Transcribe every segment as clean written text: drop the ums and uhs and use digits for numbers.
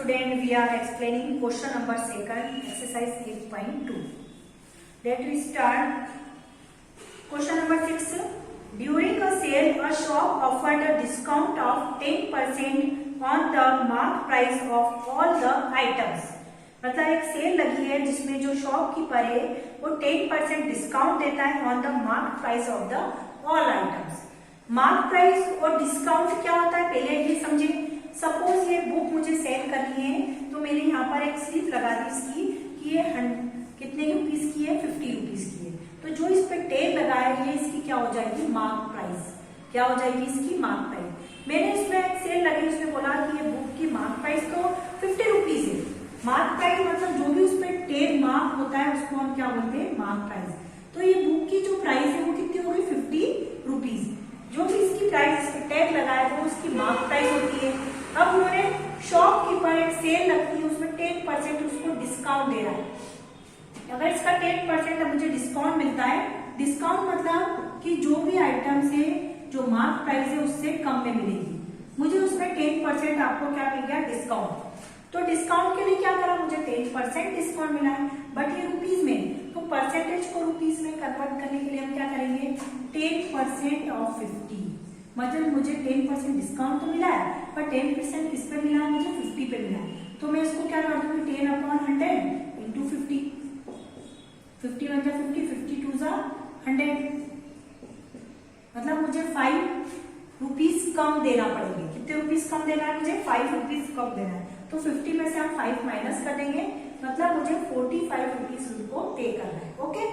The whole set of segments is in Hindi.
student, we are explaining question number 2, exercise 8.2. Let me start. Question number 6. During a sale, a shop offered a discount of 10% on the marked price of all the items. मतलब एक सेल लगी है जिसमें जो शॉपकीपर है वो 10% डिस्काउंट देता है on the mark price of the all items. Mark price और डिस्काउंट क्या होता है पहले ये समझे. सपोज ये बुक मुझे सेल करनी है तो मैंने यहाँ पर एक स्लिप लगा दी इसकी कि ये कितने रुपीज की है, 50 रुपीज की है. तो जो इस पे टैग लगा है ये इसकी क्या हो जाएगी, मार्क प्राइस. क्या हो जाएगी इसकी मार्क प्राइस. मैंने इसमें एक सेल लगी, उसमें बोला कि ये बुक की मार्क प्राइस तो 50 रुपीज है. मार्क प्राइस मतलब जो भी उस पर टैग मार्क होता है उसको हम क्या बोलते हैं, मार्क प्राइस. तो ये बुक की जो प्राइस है वो कितनी होगी, 50 रुपीज. जो भी इसकी प्राइस इस पर टैग लगा है वो उसकी मार्क प्राइस होती है. अब उन्होंने शॉपकीपर एक सेल लगती है उसमें 10% उसको डिस्काउंट दे रहा है. अगर इसका 10% मुझे डिस्काउंट मिलता है, डिस्काउंट मतलब कि जो भी आइटम से जो मार्क प्राइस है उससे कम में मिलेगी. मुझे उसमें 10% आपको क्या मिल गया, डिस्काउंट. तो डिस्काउंट के लिए क्या करा, मुझे 10% डिस्काउंट मिला है बट ये रुपीज में. तो परसेंटेज को रुपीज में कन्वर्ट करने के लिए हम क्या करेंगे, 10% ऑफ 50. मतलब मुझे 10% डिस्काउंट तो मिला है पर 10% किस पे मिला है, मुझे 50 पे मिला है. तो मैं इसको क्या कर दूंगी, 10/100 इंटू 50. 50 मतलब 50 टू जा 100. मतलब मुझे 5 रुपीज कम देना पड़ेंगे. कितने रुपीज कम देना है, मुझे 5 रुपीज कम देना है. तो 50 में से हम 5 माइनस कर देंगे, मतलब मुझे 45 रुपीज उनको पे करना है. ओके,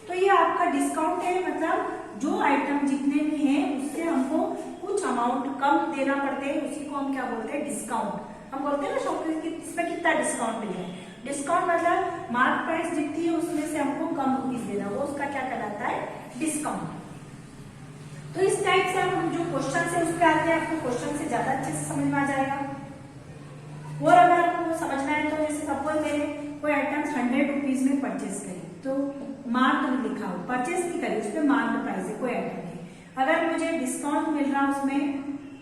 तो ये आपका डिस्काउंट है. मतलब जो आइटम जितने भी हैं उससे हमको कुछ अमाउंट कम देना पड़ते हैं, उसी को हम क्या बोलते हैं, डिस्काउंट. हम बोलते हैं ना शॉपिंग इसमें कितना डिस्काउंट मिल रहा है. डिस्काउंट मतलब मार्क प्राइस जितनी है उसमें से हमको कम रुपीज देना, वो उसका क्या कहलाता है, डिस्काउंट. तो इस टाइप से हम जो क्वेश्चन है उस पर आते हैं, आपको क्वेश्चन से ज्यादा अच्छे से समझ में आ जाएगा. और अगर आपको समझना है तो जैसे सपोज मैंने कोई आइटम 100 रुपीज में परचेज करी तो मार्क लिखा हो, परचेज नहीं करी, उस पर मार्क प्राइस है कोई आइटम की. अगर मुझे डिस्काउंट मिल रहा उसमें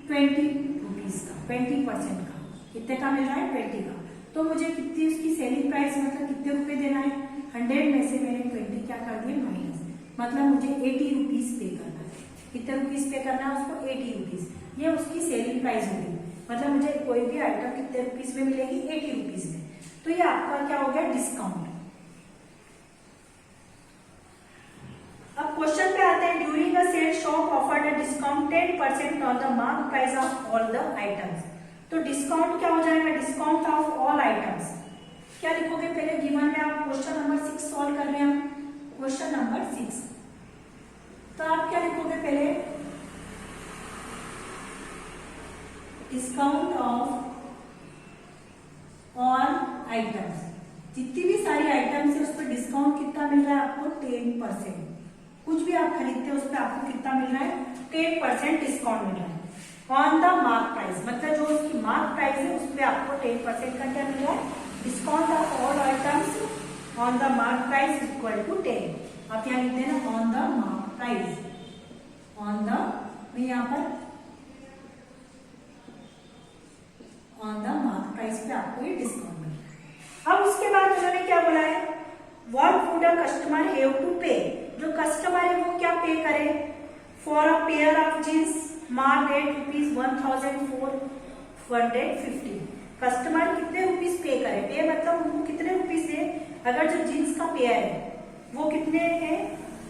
20 रुपीज का, 20% का, कितने का मिल रहा है, 20 का. तो मुझे कितनी उसकी सेलिंग प्राइस मतलब कितने रुपए देना है, 100 में से मैंने 20 क्या कर दिए माइनस. मतलब मुझे 80 रुपीज पे करना है. कितने रुपीज पे करना है उसको, 80 रुपीज. ये उसकी सेलिंग प्राइस होगी. मतलब मुझे कोई भी आइटम कितने रुपीज में मिलेगी, 80 रुपीज में. तो ये आपका क्या हो गया, डिस्काउंट. अब क्वेश्चन पे आते हैं. During a sale shop offered a discount 10% on the mark price of all the items. तो डिस्काउंट क्या हो जाएगा, डिस्काउंट ऑफ ऑल आइटम्स. क्या लिखोगे पहले, गिवन में आप क्वेश्चन नंबर 6 सॉल्व कर रहे हैं. क्वेश्चन नंबर 6 तो आप क्या लिखोगे पहले, डिस्काउंट ऑफ ऑल आइटम्स. जितनी भी सारी आइटम्स है उस पर डिस्काउंट कितना मिल रहा है आपको, 10%. कुछ भी आप खरीदते हो उस पर आपको कितना मिल रहा है, 10% डिस्काउंट मिल रहा है ऑन द मार्क प्राइस. मतलब जो उसकी मार्क प्राइस है उस पर आपको 10% का क्या मिल रहा है, discount of all items on the mark price equal to 10. आप यहाँ लिखते हैं ना, on the mark price, on the, यहाँ पर ऑन द मार्क प्राइस पे आपको ये डिस्काउंट मिल रहा है. अब उसके बाद उन्होंने क्या बोला है, what would a customer have to pay. जो कस्टमर है वो क्या पे करे, for a pair of jeans mark at rupees 1450. Customer कितने रुपीज पे करे, पे मतलब उनको कितने रुपीज दे. अगर जो जींस का पेयर है वो कितने है,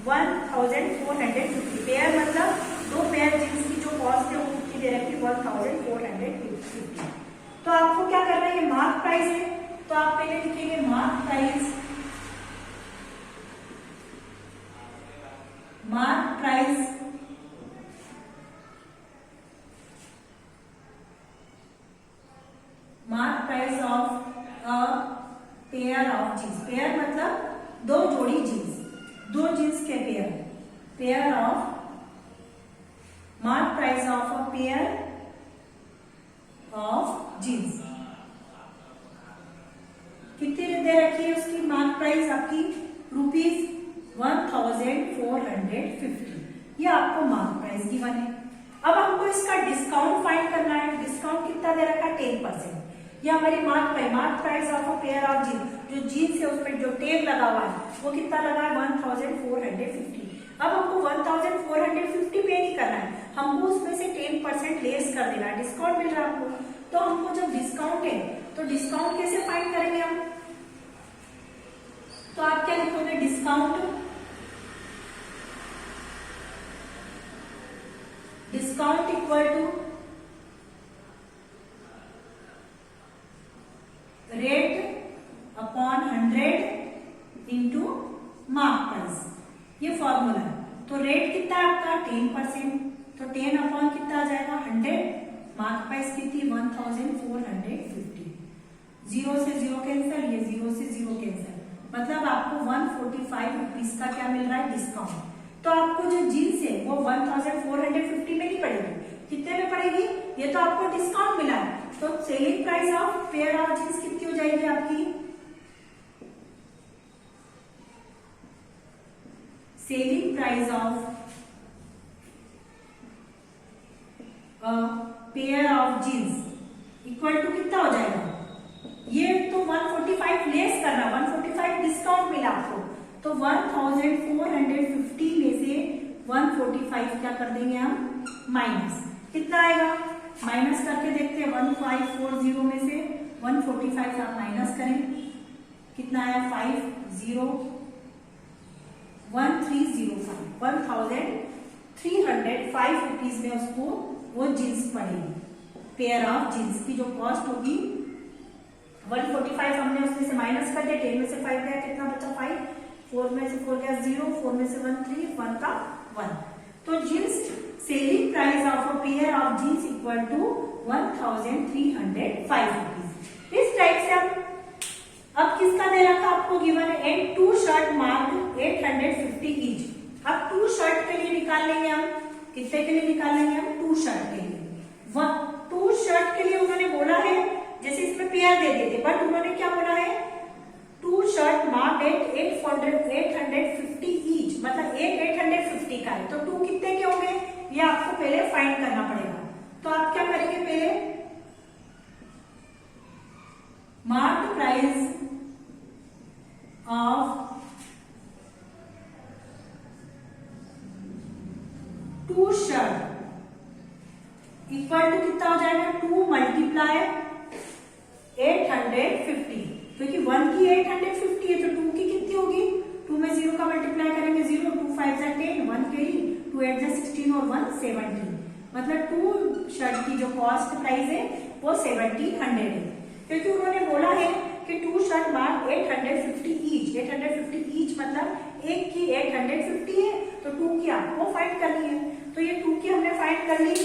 1450. पेयर मतलब 2 पेयर जींस की जो कॉस्ट है वो कितनी दे रखी है, 1450. तो आपको क्या करना है, ये मार्क प्राइस है तो आप पहले लिखेंगे mark price, mark price mark price of a pair of jeans. Pair मतलब 2 जोड़ी जींस, 2 जींस के pair. Pair of, mark price of a pair of jeans. कितनी दे रखी है उसकी मार्क प्राइस आपकी, रुपीज 1450. ये आपको मार्क प्राइस गिवन है. अब हमको इसका डिस्काउंट फाइंड करना है. डिस्काउंट कितना दे रखा है, 10%. ये हमारी mark price of a pair of jeans, जो जीन्स है उसमें जो टैग लगा हुआ है वो कितना लगा है 1450। अब हमको 1450 पे नहीं करना है, हमको उसमें से 10% लेस कर देना है, डिस्काउंट मिल रहा है आपको। तो हमको जब डिस्काउंट है तो डिस्काउंट कैसे फाइंड करेंगे हम, तो आप क्या लिखोगे, discount equal to rate upon 100 into mark price, ये फॉर्मूला है। तो रेट कितना है आपका 10%, तो 10 अपॉन कितना आ जाएगा 100, मार्क प्राइस कितनी 1450, 0 से 0 कैंसिल, ये 0 से 0 कैंसिल, मतलब आपको 145 रुपीज का क्या मिल रहा है, डिस्काउंट। तो आपको जो जीन्स है वो 1450 में नहीं पड़ेगी, कितने में पड़ेगी, ये तो आपको डिस्काउंट मिला है। तो selling price of pair of jeans कितनी हो जाएगी आपकी, selling price of pair of jeans equal to कितना हो जाएगा, ये तो 145 लेस करना, 145 डिस्काउंट मिला आपको, तो 1450 में से 145 क्या कर देंगे हम माइनस, कितना आएगा, माइनस करके देखते हैं, 1540 में से 145 आप माइनस करें, कितना आया 1305 रुपीज में उसको वो जींस पड़ेगी, पेयर ऑफ जींस की जो कॉस्ट होगी 145, हमने उसमें से माइनस कर दिया, 10 में से 5 गया, कितना बचा 5, 4 में से 4 गया 0, 4 में से 1 3, 1 का 1। तो jeans selling price of a pair of jeans equal to 1305 rupees. इस टाइप से हम अब किसका दे रखा आपको गिवन है, एंड 2 शर्ट मार्क 850 ईच। अब 2 शर्ट के लिए निकाल लेंगे हम, कितने के लिए निकाल लेंगे हम, 2 शर्ट के लिए। 2 शर्ट के लिए उन्होंने बोला है, जैसे इसमें पेयर दे देते, बट उन्होंने क्या बोला है, 2 शर्ट मार्क 850 ईच, मतलब एक 850 का है, तो 2 कितने के होंगे, ये आपको पहले फाइंड करना पड़ेगा। तो आप क्या करेंगे, पहले mark price of 2 shirt equal to कितना हो जाएगा, 2 मल्टीप्लाई 850, क्योंकि 1 की 850 है तो 2 की कितनी होगी, 2 में 0 का मल्टीप्लाई करेंगे 0, 2 5 जा 10, 1 के ही 2 8 जा 16 और 1 17, मतलब 2 शर्ट की जो कॉस्ट प्राइस है वो 1700 है, क्योंकि उन्होंने बोला है कि 2 शर्ट मार्क 850 ईच, 850 ईच मतलब एक की 850 है, तो 2 की आपको फाइंड करनी है। तो ये 2 की हमने फाइंड कर ली,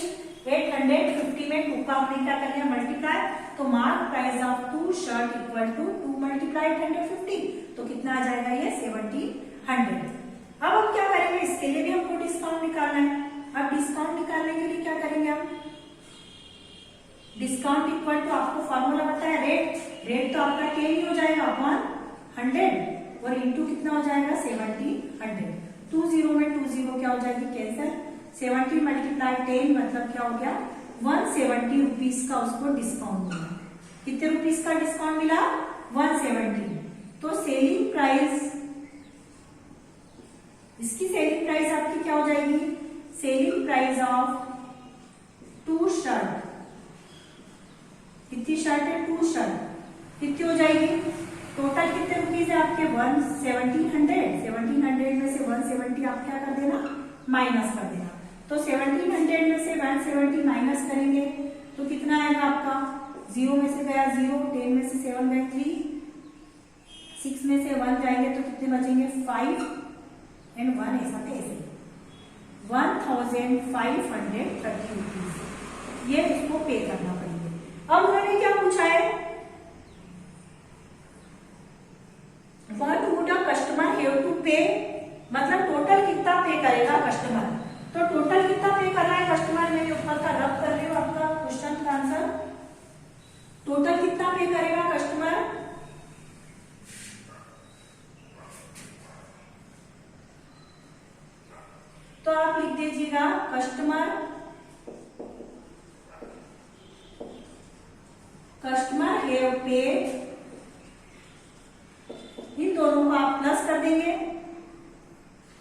850 में 2 का हमने क्या कर लिया मल्टीप्लाई, तो mark price of 2 shirt equal to 2 multiply 850, तो कितना आ जाएगा ये 1700। अब हम क्या करेंगे, इसके लिए भी हमको डिस्काउंट निकालना है। अब डिस्काउंट निकालने के लिए क्या करेंगे हम, डिस्काउंट इक्वल टू आपको फॉर्मूला बताया, रेट तो आपका के ही हो जाएगा अपॉन 100 और इंटू कितना हो जाएगा 1700, 20 में 20 क्या हो जाएगी कैंसिल, 70 मल्टीप्लाई 10 मतलब क्या हो गया 170 रुपीज का उसको डिस्काउंट मिला। कितने रुपीज का डिस्काउंट मिला 170। तो सेलिंग प्राइस, इसकी सेलिंग प्राइस आपकी क्या हो जाएगी, सेलिंग प्राइस ऑफ 2 शर्ट, कितनी शर्ट है 2 शर्ट, कितनी हो जाएगी, टोटल कितने रुपीज है आपके 1700 में से 170 आप क्या कर देना माइनस कर देना। तो 1700 में से 170 माइनस करेंगे तो कितना आएगा आपका, 0 में से गया 0, 10 में से 7 गए 3, 6 में से 1 जाएंगे तो कितने बचेंगे 5 एंड 1 ऐसा कैसे 1530 रुपीज ये इसको पे करना पड़ेगा। अब उन्होंने क्या पूछा है, what would a customer have to pay, मतलब टोटल कितना पे करेगा कस्टमर। तो टोटल कितना पे करना है कस्टमर, मैं ऊपर का रब कर रही हूँ आपका क्वेश्चन का आंसर, टोटल कितना पे करेगा कस्टमर, तो आप लिख दीजिएगा कस्टमर हैव पेड, इन दोनों को आप प्लस कर देंगे,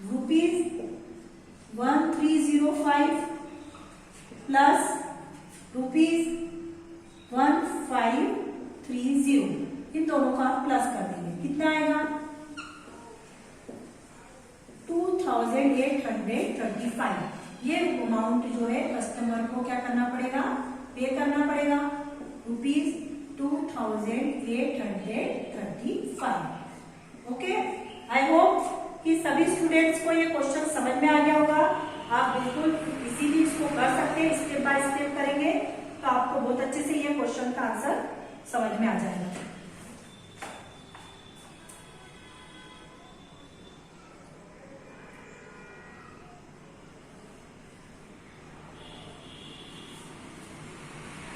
₹1305 प्लस ₹1530, इन दोनों का आप प्लस कर देंगे, कितना आएगा 2835। ये अमाउंट जो है कस्टमर को क्या करना पड़ेगा, पे करना पड़ेगा, ₹2835। ओके, आई होप कि सभी स्टूडेंट्स को ये क्वेश्चन समझ में आ गया होगा। आप बिल्कुल इजीली इसको कर सकते हैं, स्टेप बाय स्टेप करेंगे तो आपको बहुत अच्छे से ये क्वेश्चन का आंसर समझ में आ जाएगा।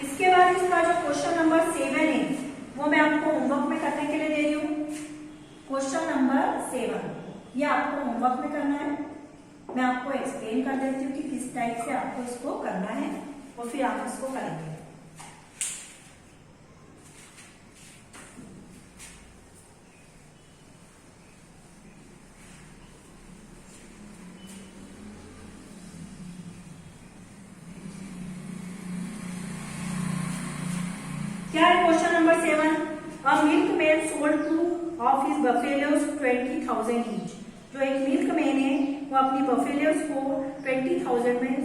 इसके बाद इसका जो क्वेश्चन नंबर 7 है वो मैं आपको होमवर्क में करने के लिए दे रही हूँ। क्वेश्चन नंबर 7 ये आपको होमवर्क में करना है। मैं आपको एक्सप्लेन कर देती हूँ कि किस टाइप से आपको इसको करना है और फिर आप इसको करेंगे। क्या है question number 7? A milkman sold 2 of his buffaloes 20,000 each. जो एक मिल्कमैन है वो अपनी बफेलोज को 20,000 में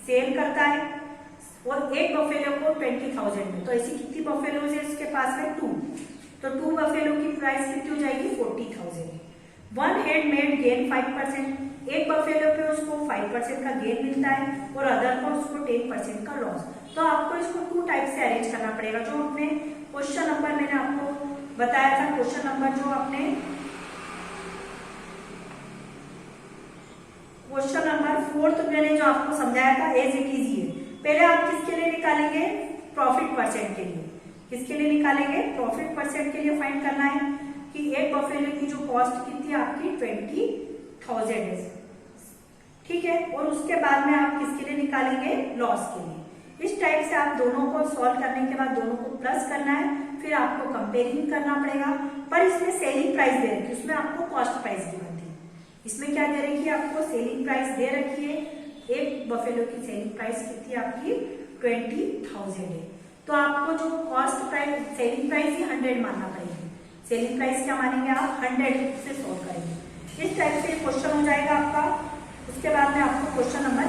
सेल करता है और एक बफेलो को 20,000 में। तो ऐसी कितनी बफेलोज है उसके पास में? 2। तो 2 बफेलो की प्राइस कितनी हो जाएगी? 40,000। वन हेड मेड गेन 5%, एक बफेलो पे उसको 5% का गेन मिलता है और अदर को उसको 10% का लॉस। तो आपको इसको 2 टाइप से अरेंज करना पड़ेगा। जो आपने क्वेश्चन नंबर मैंने आपको बताया था, क्वेश्चन नंबर जो आपने क्वेश्चन नंबर 4 मैंने जो आपको समझाया था एज इट इज ये। पहले आप किसके लिए निकालेंगे? प्रॉफिट परसेंट के लिए। किसके लिए निकालेंगे? प्रॉफिट परसेंट के लिए फाइंड करना है कि एक बफेलो की जो कॉस्ट कितनी आपकी 20,000 है, ठीक है। और उसके बाद में आप किसके लिए निकालेंगे? लॉस के लिए। इस टाइप से आप दोनों को सॉल्व करने के बाद दोनों को प्लस करना है, फिर आपको कंपेयरिंग करना पड़ेगा। पर इसमें सेलिंग प्राइस दे रखी है, उसमें आपको कॉस्ट प्राइस गिवन थी। इसमें क्या दे रखी है? आपको सेलिंग प्राइस दे रखी है। एक बफेलो की सेलिंग प्राइस कितनी आपकी 20,000 है। तो आपको जो कॉस्ट प्राइस सेलिंग प्राइस ही 100 मानना पड़ेगी। सेलिंग प्राइस क्या मानेंगे आप? 100 से सॉल्व करेंगे। इस टाइप से क्वेश्चन हो जाएगा आपका। उसके बाद में आपको क्वेश्चन नंबर